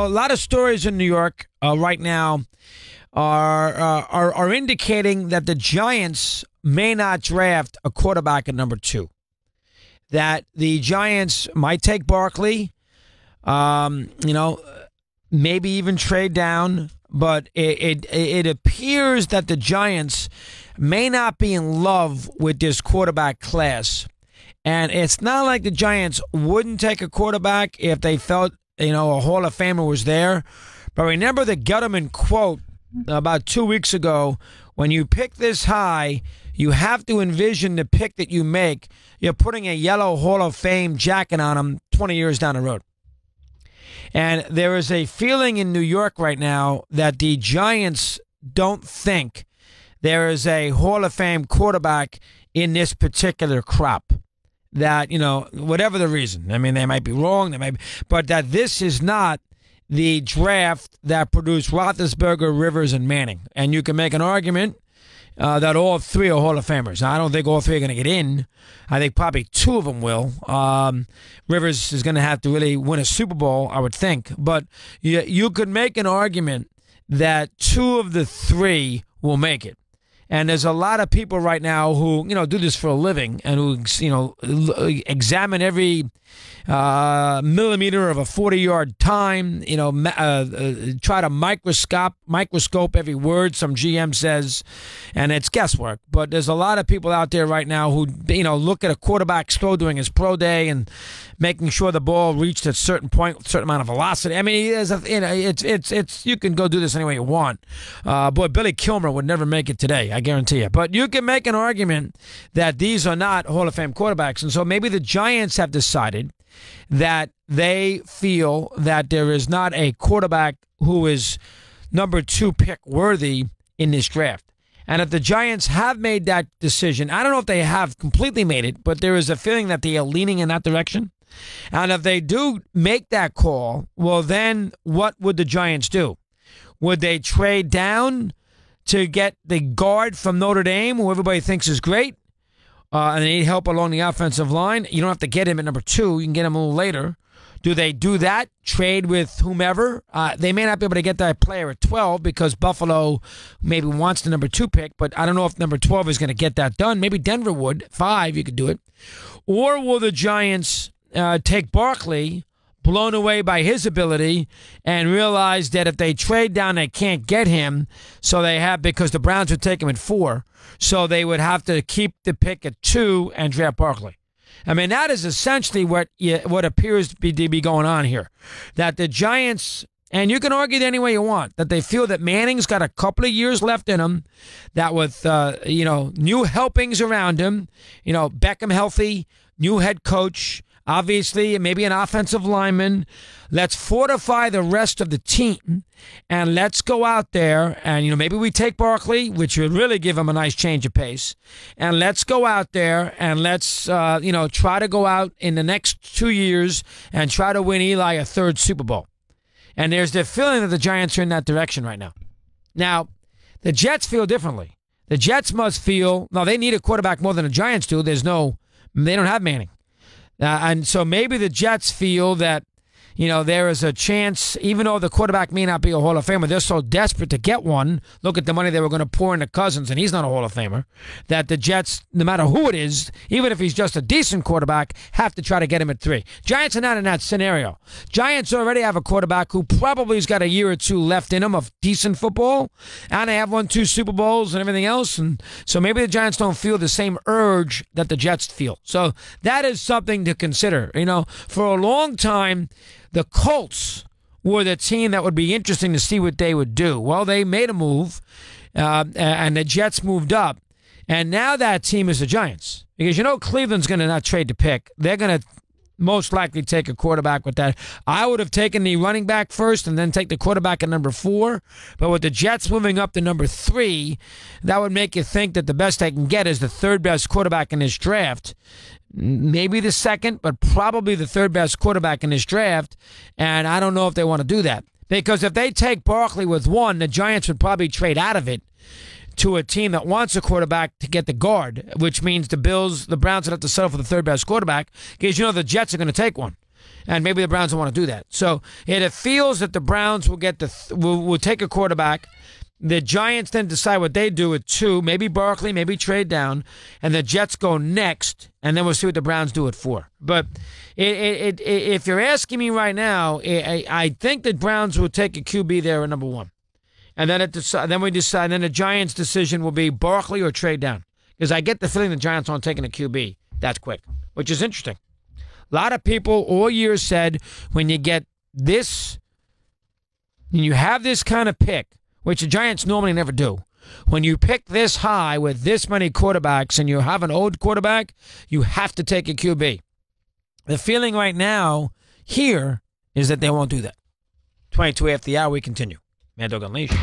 A lot of stories in New York right now are indicating that the Giants may not draft a quarterback at number 2. That the Giants might take Barkley, maybe even trade down, but it appears that the Giants may not be in love with this quarterback class. And it's not like the Giants wouldn't take a quarterback if they felt, a Hall of Famer was there. But remember the Gettleman quote about 2 weeks ago, when you pick this high, you have to envision the pick that you make. You're putting a yellow Hall of Fame jacket on them 20 years down the road. And there is a feeling in New York right now that the Giants don't think there is a Hall of Fame quarterback in this particular crop. That, whatever the reason. I mean, they might be wrong, but that this is not the draft that produced Roethlisberger, Rivers, and Manning. And you can make an argument that all 3 are Hall of Famers. Now, I don't think all 3 are going to get in. I think probably 2 of them will. Rivers is going to have to really win a Super Bowl, I would think. But you could make an argument that 2 of the 3 will make it. And there's a lot of people right now who, do this for a living and who, examine every millimeter of a 40-yard time, try to microscope every word some GM says, and it's guesswork. But there's a lot of people out there right now who, look at a quarterback's throw during his pro day and making sure the ball reached a certain point, a certain amount of velocity. I mean, it's you can go do this any way you want. Boy, Billy Kilmer would never make it today, I guarantee you. But you can make an argument that these are not Hall of Fame quarterbacks. And so maybe the Giants have decided that they feel that there is not a quarterback who is number 2 pick worthy in this draft. And if the Giants have made that decision, I don't know if they have completely made it, but there is a feeling that they are leaning in that direction. And if they do make that call, well, then what would the Giants do? Would they trade down to get the guard from Notre Dame, who everybody thinks is great, and they need help along the offensive line? You don't have to get him at number 2. You can get him a little later. Do they do that? Trade with whomever? They may not be able to get that player at 12 because Buffalo maybe wants the number 2 pick, but I don't know if number 12 is going to get that done. Maybe Denver would. 5, you could do it. Or will the Giants take Barkley, blown away by his ability, and realize that if they trade down, they can't get him, so they have, because the Browns would take him at 4, so they would have to keep the pick at 2 and draft Barkley. I mean, that is essentially what appears to be going on here. That the Giants, and you can argue it any way you want, that they feel that Manning's got a couple of years left in him, that with, new helpings around him, Beckham healthy, new head coach, obviously, maybe an offensive lineman. Let's fortify the rest of the team, and let's go out there and, maybe we take Barkley, which would really give him a nice change of pace, and let's go out there and let's, try to go out in the next 2 years and try to win Eli a 3rd Super Bowl. And there's the feeling that the Giants are in that direction right now. Now, the Jets feel differently. The Jets must feel, no, they need a quarterback more than the Giants do. They don't have Manning. And so maybe the Jets feel that, there is a chance, even though the quarterback may not be a Hall of Famer, they're so desperate to get one. Look at the money they were going to pour into Cousins, and he's not a Hall of Famer, that the Jets, no matter who it is, even if he's just a decent quarterback, have to try to get him at 3. Giants are not in that scenario. Giants already have a quarterback who probably has got a year or 2 left in him of decent football, and they have won 2 Super Bowls and everything else, and so maybe the Giants don't feel the same urge that the Jets feel. So that is something to consider. For a long time, the Colts were the team that would be interesting to see what they would do. Well, they made a move, and the Jets moved up. And now that team is the Giants. Because Cleveland's going to not trade the pick. They're going to most likely take a quarterback with that. I would have taken the running back first and then take the quarterback at number 4. But with the Jets moving up to number 3, that would make you think that the best they can get is the 3rd best quarterback in this draft. Maybe the 2nd, but probably the 3rd best quarterback in this draft. And I don't know if they want to do that. Because if they take Barkley with 1, the Giants would probably trade out of it to a team that wants a quarterback to get the guard, which means the Browns would have to settle for the 3rd best quarterback because the Jets are going to take one. And maybe the Browns don't want to do that. So it feels that the Browns will get will take a quarterback. The Giants then decide what they do at 2, maybe Barkley, maybe trade down, and the Jets go next, and then we'll see what the Browns do at 4. But if you're asking me right now, I think the Browns will take a QB there at number 1. And then we decide. Then the Giants' decision will be Barkley or trade down. Because I get the feeling the Giants aren't taking a QB that quick, which is interesting. A lot of people all year said when you get this, when you have this kind of pick, which the Giants normally never do, when you pick this high with this many quarterbacks and you have an old quarterback, you have to take a QB. The feeling right now here is that they won't do that. 22 after the hour, we continue. Mad Dog Unleashed.